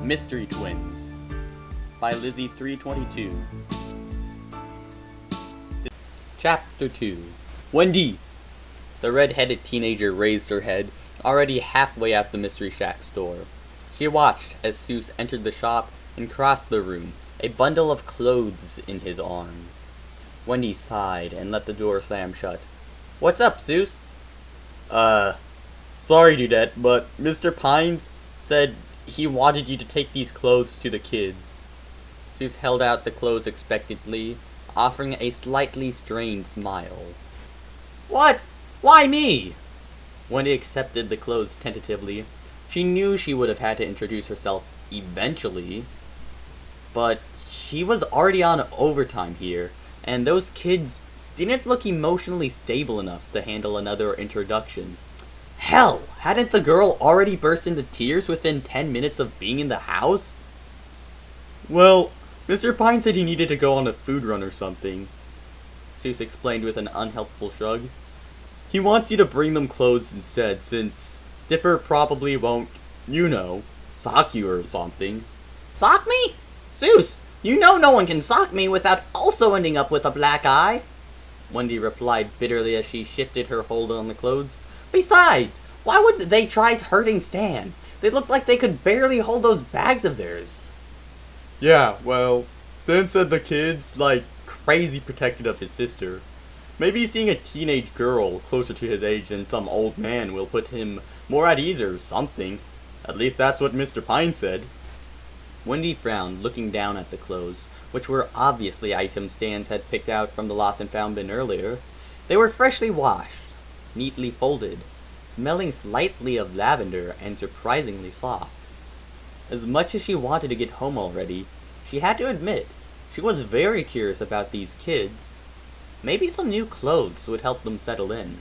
Mystery Twins by Lizzie 322. Chapter 2. Wendy! The red-headed teenager raised her head, already halfway out the Mystery Shack's door. She watched as Seuss entered the shop and crossed the room, a bundle of clothes in his arms. Wendy sighed and let the door slam shut. "What's up, Seuss?" Sorry, Dcat, but Mr. Pines said he wanted you to take these clothes to the kids." Seuss held out the clothes expectantly, offering a slightly strained smile. "What? Why me?" Wendy accepted the clothes tentatively. She knew she would have had to introduce herself eventually, but she was already on overtime here, and those kids didn't look emotionally stable enough to handle another introduction. Hell, hadn't the girl already burst into tears within 10 minutes of being in the house? "Well, Mr. Pine said he needed to go on a food run or something," Seuss explained with an unhelpful shrug. "He wants you to bring them clothes instead, since Dipper probably won't, sock you or something." "Sock me? Seuss, you know no one can sock me without also ending up with a black eye," Wendy replied bitterly as she shifted her hold on the clothes. "Besides, why would they try hurting Stan? They looked like they could barely hold those bags of theirs." "Yeah, well, Stan said the kid's, crazy protective of his sister. Maybe seeing a teenage girl closer to his age than some old man will put him more at ease or something. At least that's what Mr. Pine said." Wendy frowned, looking down at the clothes, which were obviously items Stan had picked out from the lost and found bin earlier. They were freshly washed, neatly folded, smelling slightly of lavender and surprisingly soft. As much as she wanted to get home already, she had to admit she was very curious about these kids. Maybe some new clothes would help them settle in.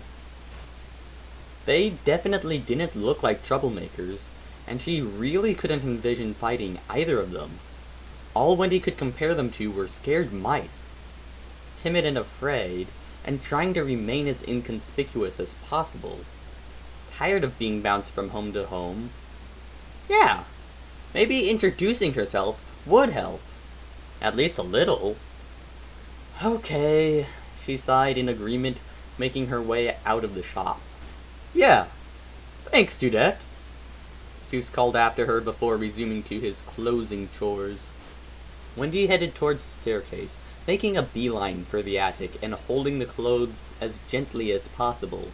They definitely didn't look like troublemakers, and she really couldn't envision fighting either of them. All Wendy could compare them to were scared mice, timid and afraid, and trying to remain as inconspicuous as possible. Tired of being bounced from home to home? Yeah, maybe introducing herself would help. At least a little. "Okay," she sighed in agreement, making her way out of the shop. "Yeah, thanks, Dcat," Seuss called after her before resuming to his closing chores. Wendy headed towards the staircase, making a beeline for the attic and holding the clothes as gently as possible.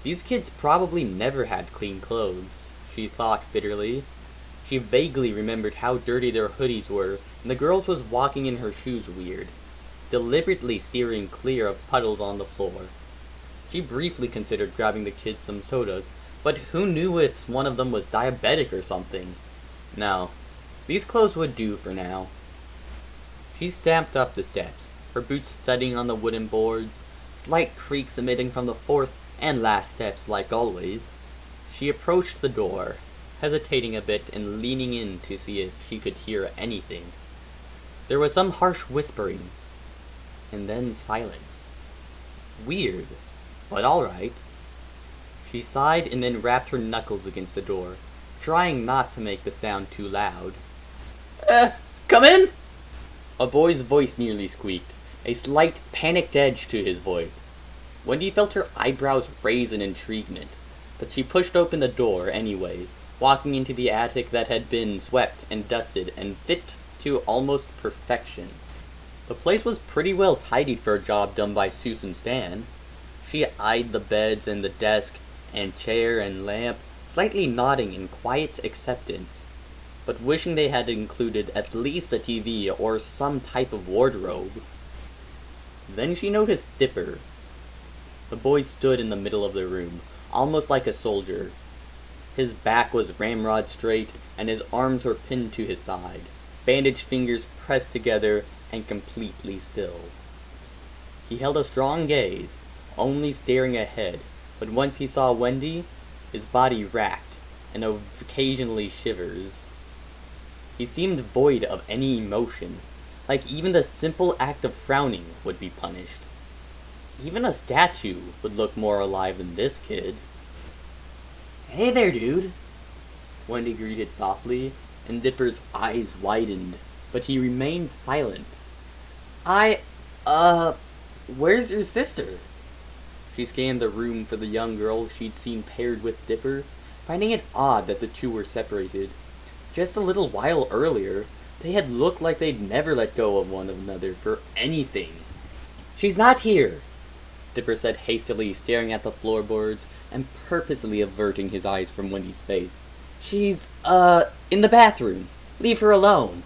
These kids probably never had clean clothes, she thought bitterly. She vaguely remembered how dirty their hoodies were, and the girl was walking in her shoes weird, deliberately steering clear of puddles on the floor. She briefly considered grabbing the kids some sodas, but who knew if one of them was diabetic or something? No, these clothes would do for now. She stamped up the steps, her boots thudding on the wooden boards, slight creaks emitting from the fourth and last steps like always. She approached the door, hesitating a bit and leaning in to see if she could hear anything. There was some harsh whispering, and then silence. Weird, but alright. She sighed and then rapped her knuckles against the door, trying not to make the sound too loud. Come in?" A boy's voice nearly squeaked, a slight, panicked edge to his voice. Wendy felt her eyebrows raise in intriguement, but she pushed open the door anyways, walking into the attic that had been swept and dusted and fit to almost perfection. The place was pretty well tidied for a job done by Seuss and Stan. She eyed the beds and the desk and chair and lamp, slightly nodding in quiet acceptance, but wishing they had included at least a TV or some type of wardrobe. Then she noticed Dipper. The boy stood in the middle of the room, almost like a soldier. His back was ramrod straight, and his arms were pinned to his side, bandaged fingers pressed together and completely still. He held a strong gaze, only staring ahead, but once he saw Wendy, his body racked, and occasionally shivers. He seemed void of any emotion, like even the simple act of frowning would be punished. Even a statue would look more alive than this kid. "Hey there, dude," Wendy greeted softly, and Dipper's eyes widened, but he remained silent. Where's your sister? She scanned the room for the young girl she'd seen paired with Dipper, finding it odd that the two were separated. Just a little while earlier, they had looked like they'd never let go of one another for anything. She's not here, Dipper said hastily, staring at the floorboards and purposely averting his eyes from Wendy's face. She's, in the bathroom. Leave her alone.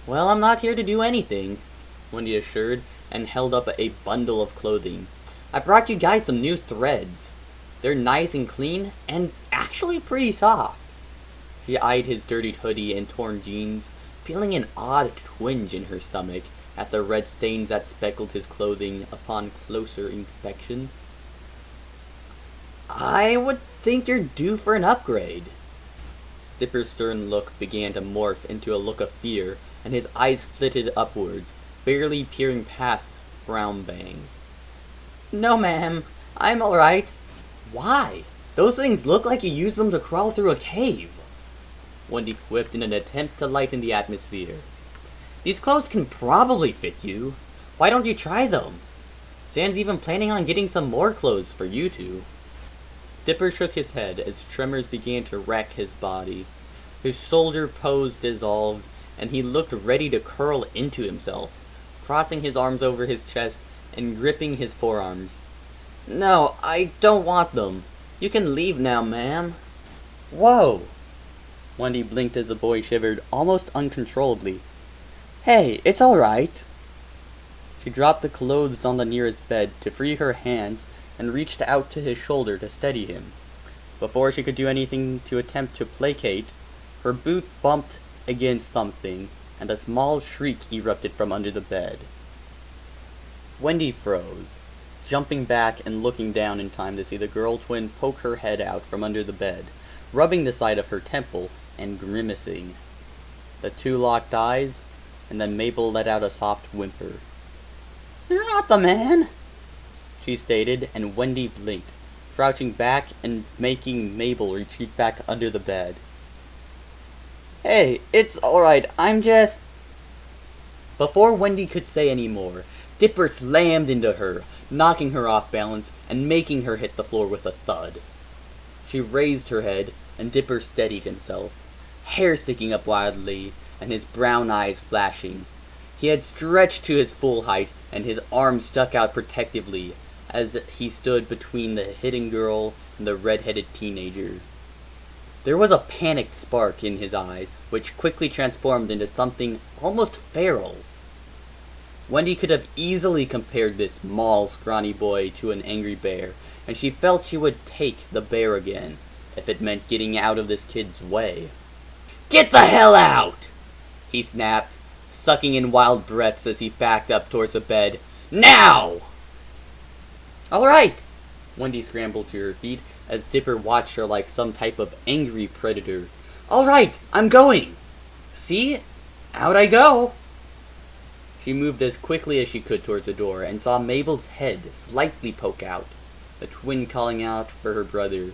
Well, I'm not here to do anything, Wendy assured, and held up a bundle of clothing. I brought you guys some new threads. They're nice and clean, and actually pretty soft. She eyed his dirtied hoodie and torn jeans, feeling an odd twinge in her stomach at the red stains that speckled his clothing upon closer inspection. I would think you're due for an upgrade. Dipper's stern look began to morph into a look of fear, and his eyes flitted upwards, barely peering past brown bangs. No, ma'am. I'm alright. Why? Those things look like you used them to crawl through a cave, Wendy quipped in an attempt to lighten the atmosphere. These clothes can probably fit you. Why don't you try them? Sam's even planning on getting some more clothes for you two. Dipper shook his head as tremors began to wreck his body. His shoulder pose dissolved, and he looked ready to curl into himself, crossing his arms over his chest and gripping his forearms. No, I don't want them. You can leave now, ma'am. Whoa! Wendy blinked as the boy shivered almost uncontrollably. Hey, it's alright. She dropped the clothes on the nearest bed to free her hands and reached out to his shoulder to steady him. Before she could do anything to attempt to placate, her boot bumped against something, and a small shriek erupted from under the bed. Wendy froze, jumping back and looking down in time to see the girl twin poke her head out from under the bed, rubbing the side of her temple and grimacing. The two locked eyes, and then Mabel let out a soft whimper. You're not the man, she stated, and Wendy blinked, crouching back and making Mabel retreat back under the bed. Hey, it's alright, I'm just... Before Wendy could say any more, Dipper slammed into her, knocking her off balance and making her hit the floor with a thud. She raised her head, and Dipper steadied himself, hair sticking up wildly, and his brown eyes flashing. He had stretched to his full height, and his arms stuck out protectively as he stood between the hidden girl and the red-headed teenager. There was a panicked spark in his eyes, which quickly transformed into something almost feral. Wendy could have easily compared this small, scrawny boy to an angry bear, and she felt she would take the bear again, if it meant getting out of this kid's way. Get the hell out! He snapped, sucking in wild breaths as he backed up towards the bed. Now! Alright! Wendy scrambled to her feet as Dipper watched her like some type of angry predator. Alright, I'm going! See? Out I go! She moved as quickly as she could towards the door and saw Mabel's head slightly poke out, the twin calling out for her brother.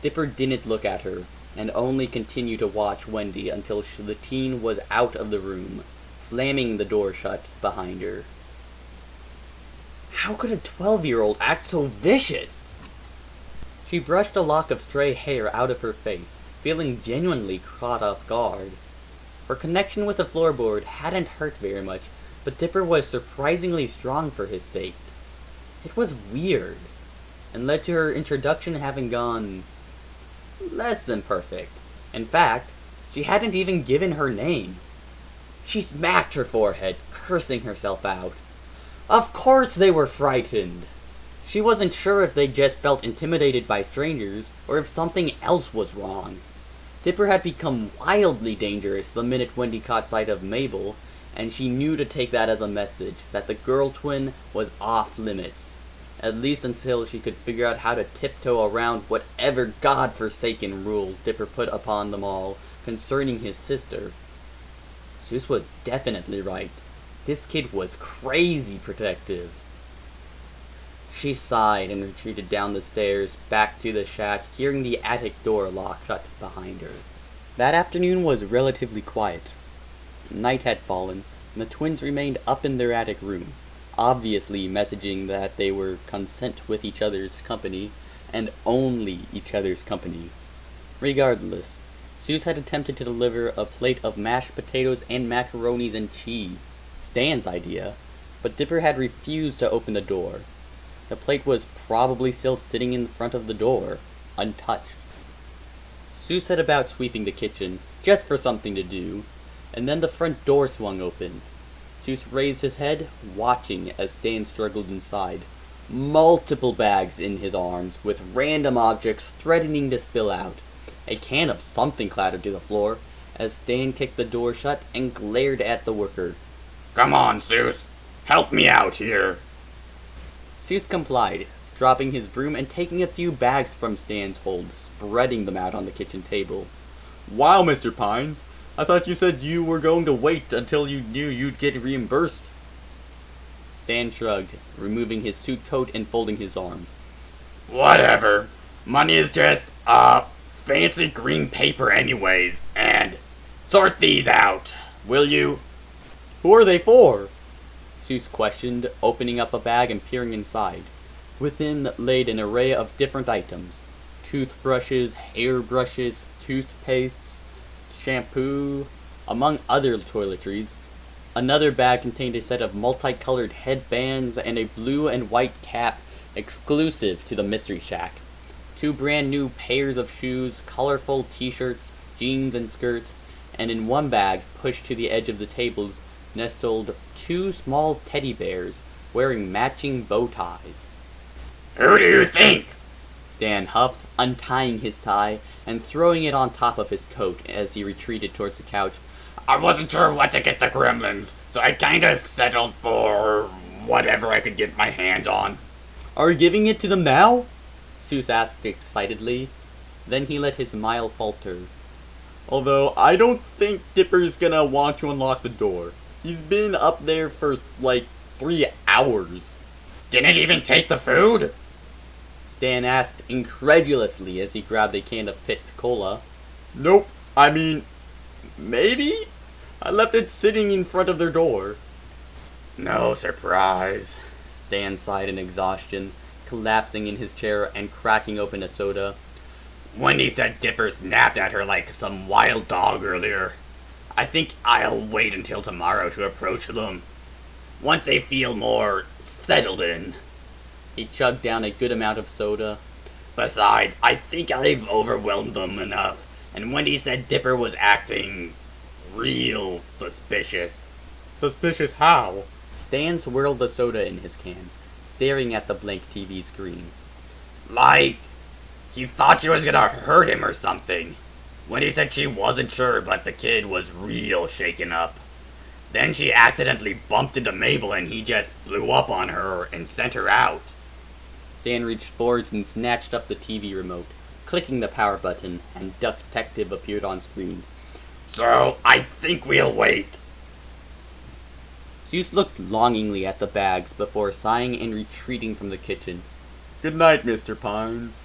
Dipper didn't look at her, and only continued to watch Wendy until the teen was out of the room, slamming the door shut behind her. How could a 12-year-old act so vicious? She brushed a lock of stray hair out of her face, feeling genuinely caught off guard. Her connection with the floorboard hadn't hurt very much, but Dipper was surprisingly strong for his state. It was weird, and led to her introduction having gone less than perfect. In fact, she hadn't even given her name. She smacked her forehead, cursing herself out. Of course they were frightened. She wasn't sure if they just felt intimidated by strangers, or if something else was wrong. Dipper had become wildly dangerous the minute Wendy caught sight of Mabel, and she knew to take that as a message that the girl twin was off limits, at least until she could figure out how to tiptoe around whatever godforsaken rule Dipper put upon them all concerning his sister. Zeus was definitely right. This kid was crazy protective. She sighed and retreated down the stairs, back to the shack, hearing the attic door lock shut behind her. That afternoon was relatively quiet. Night had fallen, and the twins remained up in their attic room, obviously messaging that they were content with each other's company, and only each other's company. Regardless, Zeus had attempted to deliver a plate of mashed potatoes and macaronis and cheese, Stan's idea, but Dipper had refused to open the door. The plate was probably still sitting in front of the door, untouched. Sue set about sweeping the kitchen, just for something to do, and then the front door swung open. Zeus raised his head, watching as Stan struggled inside, multiple bags in his arms, with random objects threatening to spill out. A can of something clattered to the floor, as Stan kicked the door shut and glared at the worker. "Come on, Zeus! Help me out here!" Zeus complied, dropping his broom and taking a few bags from Stan's hold, spreading them out on the kitchen table. "Wow, Mr. Pines, I thought you said you were going to wait until you knew you'd get reimbursed." Stan shrugged, removing his suit coat and folding his arms. "Whatever. Money is just, fancy green paper anyways, and sort these out, will you?" "Who are they for?" Zeus questioned, opening up a bag and peering inside. Within laid an array of different items: toothbrushes, hairbrushes, toothpastes, shampoo, among other toiletries. Another bag contained a set of multicolored headbands and a blue and white cap exclusive to the Mystery Shack. 2 brand new pairs of shoes, colorful t-shirts, jeans and skirts, and in one bag, pushed to the edge of the tables, nestled 2 small teddy bears wearing matching bow ties. "Who do you think?" Stan huffed, untying his tie and throwing it on top of his coat as he retreated towards the couch. "I wasn't sure what to get the gremlins, so I kind of settled for whatever I could get my hands on." "Are you giving it to them now?" Zeus asked excitedly. Then he let his smile falter. Although, I don't think Dipper's gonna want to unlock the door. He's been up there for, 3 hours. "Didn't even take the food?" Stan asked incredulously as he grabbed a can of Pitt's Cola. Nope, I mean, maybe? I left it sitting in front of their door. "No surprise." Stan sighed in exhaustion, collapsing in his chair and cracking open a soda. "Wendy said Dipper snapped at her like some wild dog earlier. I think I'll wait until tomorrow to approach them, once they feel more settled in." He chugged down a good amount of soda. "Besides, I think I've overwhelmed them enough, and Wendy said Dipper was acting real suspicious." Suspicious how? Stan swirled the soda in his can, staring at the blank TV screen. "Like, he thought she was gonna hurt him or something. Wendy said she wasn't sure, but the kid was real shaken up. Then she accidentally bumped into Mabel and he just blew up on her and sent her out." Stan reached forwards and snatched up the TV remote, clicking the power button, and Duck Detective appeared on screen. "So, I think we'll wait." Zeus looked longingly at the bags before sighing and retreating from the kitchen. Good night, Mr. Pines.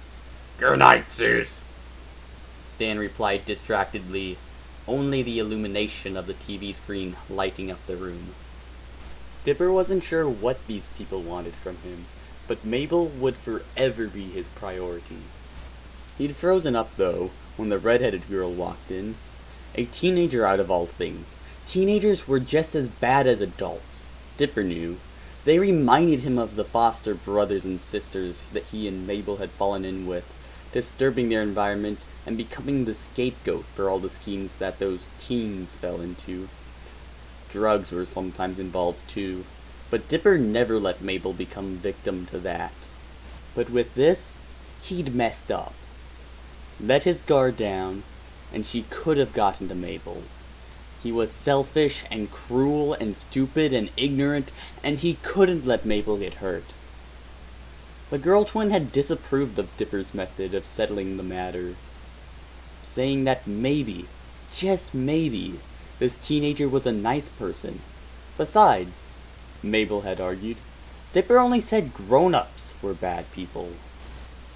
"Good night, Zeus." Stan replied distractedly, only the illumination of the TV screen lighting up the room. Dipper wasn't sure what these people wanted from him, but Mabel would forever be his priority. He'd frozen up, though, when the red-headed girl walked in. A teenager out of all things. Teenagers were just as bad as adults, Dipper knew. They reminded him of the foster brothers and sisters that he and Mabel had fallen in with, disturbing their environment and becoming the scapegoat for all the schemes that those teens fell into. Drugs were sometimes involved too, but Dipper never let Mabel become victim to that. But with this, he'd messed up. Let his guard down, and she could have gotten to Mabel. He was selfish and cruel and stupid and ignorant, and he couldn't let Mabel get hurt. The girl twin had disapproved of Dipper's method of settling the matter, saying that maybe, just maybe, this teenager was a nice person. Besides, Mabel had argued, Dipper only said grown-ups were bad people.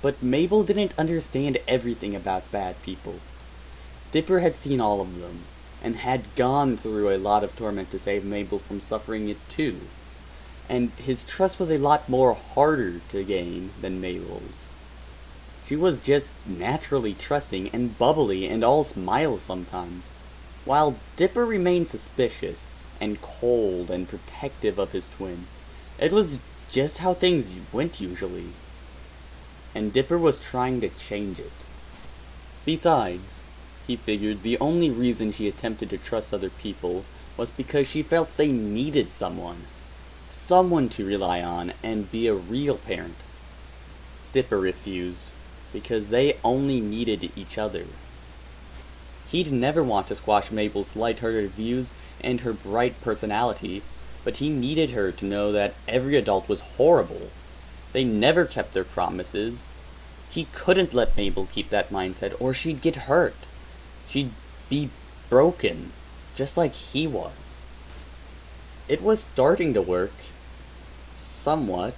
But Mabel didn't understand everything about bad people. Dipper had seen all of them, and had gone through a lot of torment to save Mabel from suffering it too. And his trust was a lot more harder to gain than Mabel's. She was just naturally trusting and bubbly and all smiles sometimes, while Dipper remained suspicious and cold and protective of his twin. It was just how things went usually, and Dipper was trying to change it. Besides, he figured the only reason she attempted to trust other people was because she felt they needed someone to rely on and be a real parent. Dipper refused, because they only needed each other. He'd never want to squash Mabel's light-hearted views and her bright personality, but he needed her to know that every adult was horrible. They never kept their promises. He couldn't let Mabel keep that mindset, or she'd get hurt. She'd be broken, just like he was. It was starting to work. Somewhat.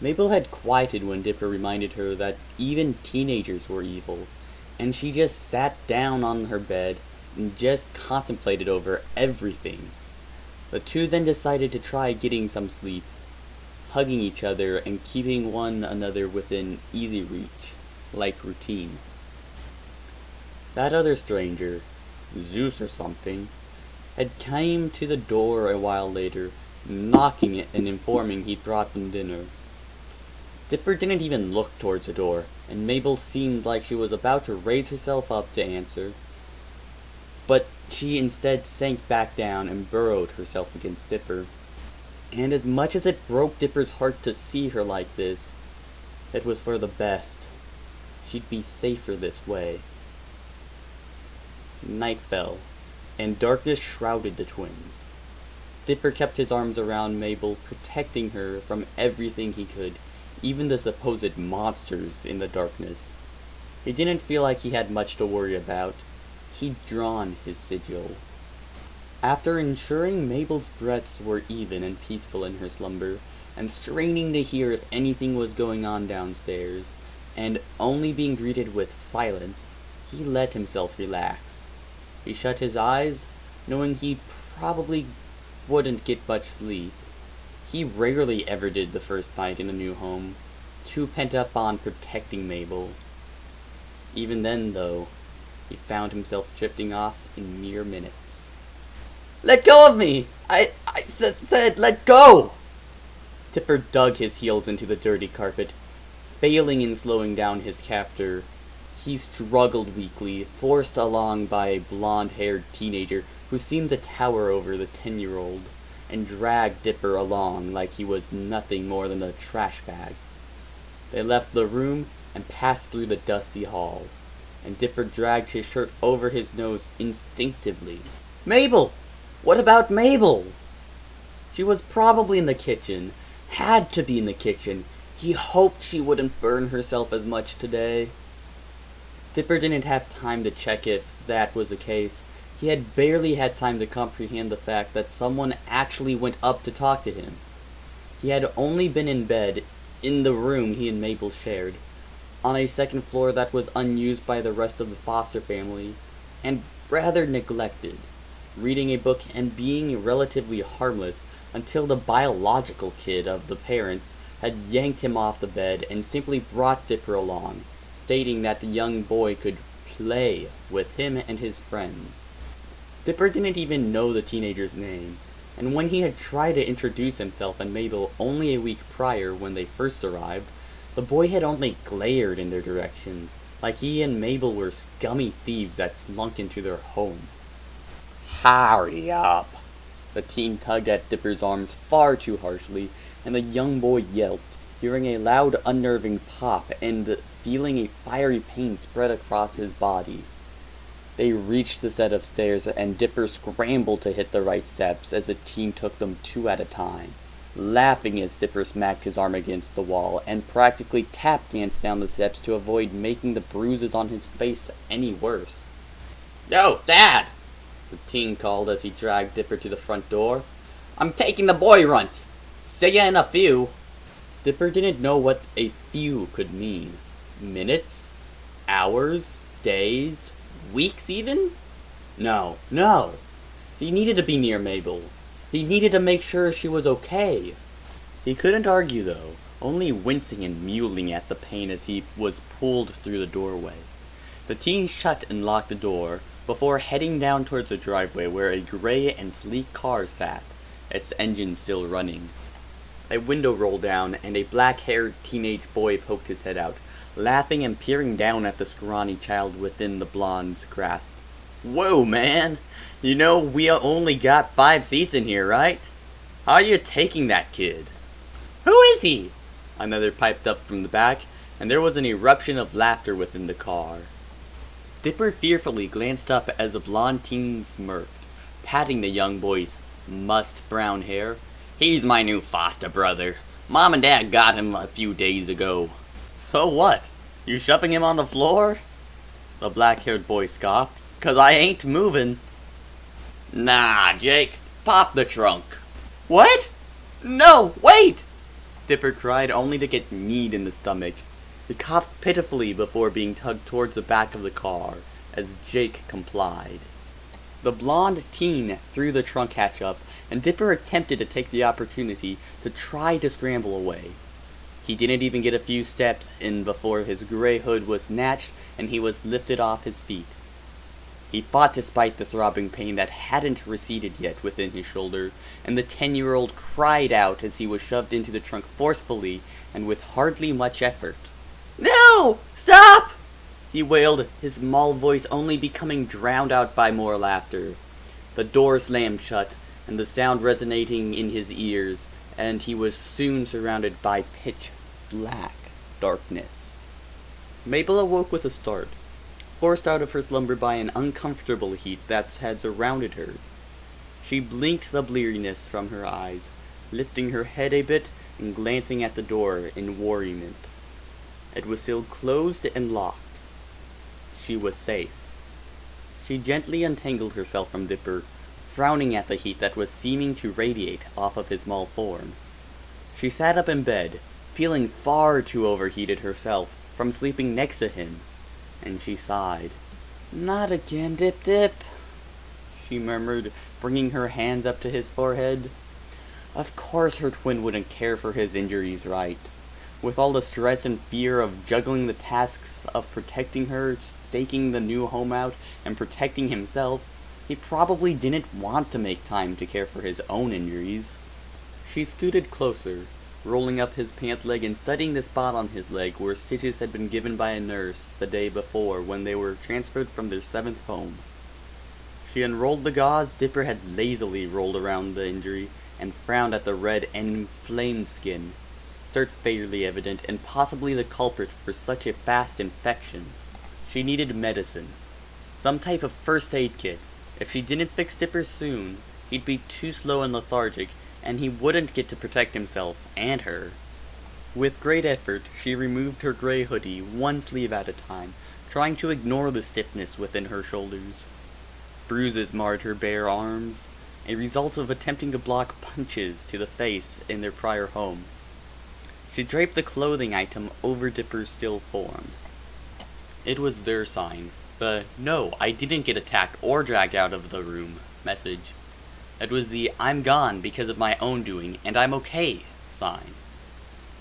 Mabel had quieted when Dipper reminded her that even teenagers were evil, and she just sat down on her bed and just contemplated over everything. The two then decided to try getting some sleep, hugging each other and keeping one another within easy reach, like routine. That other stranger, Zeus or something, had came to the door a while later, knocking it and informing he'd brought them dinner. Dipper didn't even look towards the door, and Mabel seemed like she was about to raise herself up to answer, but she instead sank back down and burrowed herself against Dipper. And as much as it broke Dipper's heart to see her like this, it was for the best. She'd be safer this way. Night fell, and darkness shrouded the twins. Dipper kept his arms around Mabel, protecting her from everything he could, even the supposed monsters in the darkness. He didn't feel like he had much to worry about. He'd drawn his sigil. After ensuring Mabel's breaths were even and peaceful in her slumber, and straining to hear if anything was going on downstairs, and only being greeted with silence, he let himself relax. He shut his eyes, knowing he probably wouldn't get much sleep. He rarely ever did the first night in a new home, too pent up on protecting Mabel. Even then, though, he found himself drifting off in mere minutes. "Let go of me! I said let go!" Dipper dug his heels into the dirty carpet, failing in slowing down his captor. He struggled weakly, forced along by a blonde-haired teenager who seemed to tower over the 10-year-old, and dragged Dipper along like he was nothing more than a trash bag. They left the room and passed through the dusty hall, and Dipper dragged his shirt over his nose instinctively. Mabel! What about Mabel? She was probably in the kitchen. Had to be in the kitchen. He hoped she wouldn't burn herself as much today. Dipper didn't have time to check if that was the case. He had barely had time to comprehend the fact that someone actually went up to talk to him. He had only been in bed, in the room he and Mabel shared, on a second floor that was unused by the rest of the foster family, and rather neglected, reading a book and being relatively harmless until the biological kid of the parents had yanked him off the bed and simply brought Dipper along, stating that the young boy could play with him and his friends. Dipper didn't even know the teenager's name, and when he had tried to introduce himself and Mabel only a week prior when they first arrived, the boy had only glared in their directions, like he and Mabel were scummy thieves that slunk into their home. "Hurry up!" The teen tugged at Dipper's arms far too harshly, and the young boy yelped, hearing a loud, unnerving pop and feeling a fiery pain spread across his body. They reached the set of stairs, and Dipper scrambled to hit the right steps as the teen took them two at a time, laughing as Dipper smacked his arm against the wall and practically tap danced down the steps to avoid making the bruises on his face any worse. "Yo, Dad!" the teen called as he dragged Dipper to the front door. "I'm taking the boy runt! See ya in a few!" Dipper didn't know what a few could mean. Minutes? Hours? Days? weeks even? No. He needed to be near Mabel. He needed to make sure she was okay. He couldn't argue though, only wincing and mewling at the pain as he was pulled through the doorway. The teen shut and locked the door before heading down towards the driveway where a gray and sleek car sat, its engine still running. A window rolled down and a black-haired teenage boy poked his head out, laughing and peering down at the scrawny child within the blonde's grasp. "Whoa, man! You know we only got 5 seats in here, right? How are you taking that kid?" "Who is he?" Another piped up from the back, and there was an eruption of laughter within the car. Dipper fearfully glanced up as a blonde teen smirked, patting the young boy's mussed brown hair. "He's my new foster brother. Mom and Dad got him a few days ago." "So what? You shoving him on the floor?" The black-haired boy scoffed. "'Cause I ain't moving." "Nah, Jake, pop the trunk." "What? No, wait!" Dipper cried, only to get kneed in the stomach. He coughed pitifully before being tugged towards the back of the car, as Jake complied. The blonde teen threw the trunk hatch up, and Dipper attempted to take the opportunity to try to scramble away. He didn't even get a few steps in before his gray hood was snatched and he was lifted off his feet. He fought despite the throbbing pain that hadn't receded yet within his shoulder, and the 10-year-old cried out as he was shoved into the trunk forcefully and with hardly much effort. "No! Stop!" he wailed, his small voice only becoming drowned out by more laughter. The door slammed shut, and the sound resonating in his ears, and he was soon surrounded by pitch-black darkness. Mabel awoke with a start, forced out of her slumber by an uncomfortable heat that had surrounded her. She blinked the bleariness from her eyes, lifting her head a bit and glancing at the door in worriment. It was still closed and locked. She was safe. She gently untangled herself from Dipper, frowning at the heat that was seeming to radiate off of his small form. She sat up in bed, feeling far too overheated herself from sleeping next to him, and she sighed. "Not again, Dip," she murmured, bringing her hands up to his forehead. Of course her twin wouldn't care for his injuries, right? With all the stress and fear of juggling the tasks of protecting her, staking the new home out, and protecting himself, he probably didn't want to make time to care for his own injuries. She scooted closer, rolling up his pant leg and studying the spot on his leg where stitches had been given by a nurse the day before when they were transferred from their 7th home. She unrolled the gauze Dipper had lazily rolled around the injury and frowned at the red and inflamed skin, dirt fairly evident and possibly the culprit for such a fast infection. She needed medicine, some type of first aid kit. If she didn't fix Dipper soon, he'd be too slow and lethargic, and he wouldn't get to protect himself and her. With great effort, she removed her gray hoodie one sleeve at a time, trying to ignore the stiffness within her shoulders. Bruises marred her bare arms, a result of attempting to block punches to the face in their prior home. She draped the clothing item over Dipper's still form. It was their sign, the "No, I didn't get attacked or dragged out of the room" message. It was the "I'm gone because of my own doing, and I'm okay" sign.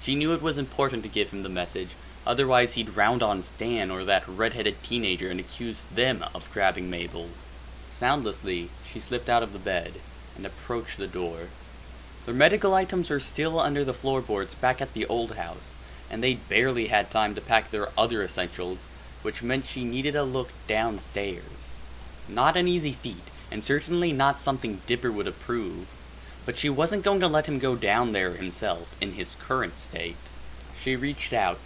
She knew it was important to give him the message, otherwise he'd round on Stan or that red-headed teenager and accuse them of grabbing Mabel. Soundlessly, she slipped out of the bed and approached the door. Their medical items were still under the floorboards back at the old house, and they'd barely had time to pack their other essentials, which meant she needed a look downstairs. Not an easy feat, and certainly not something Dipper would approve, but she wasn't going to let him go down there himself in his current state. She reached out,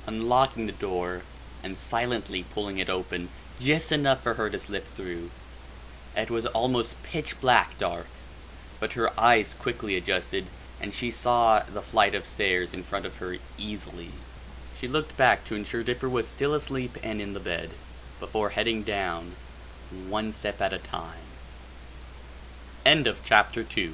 unlocking the door, and silently pulling it open, just enough for her to slip through. It was almost pitch black dark, but her eyes quickly adjusted, and she saw the flight of stairs in front of her easily. She looked back to ensure Dipper was still asleep and in the bed, before heading down, one step at a time. End of Chapter 2.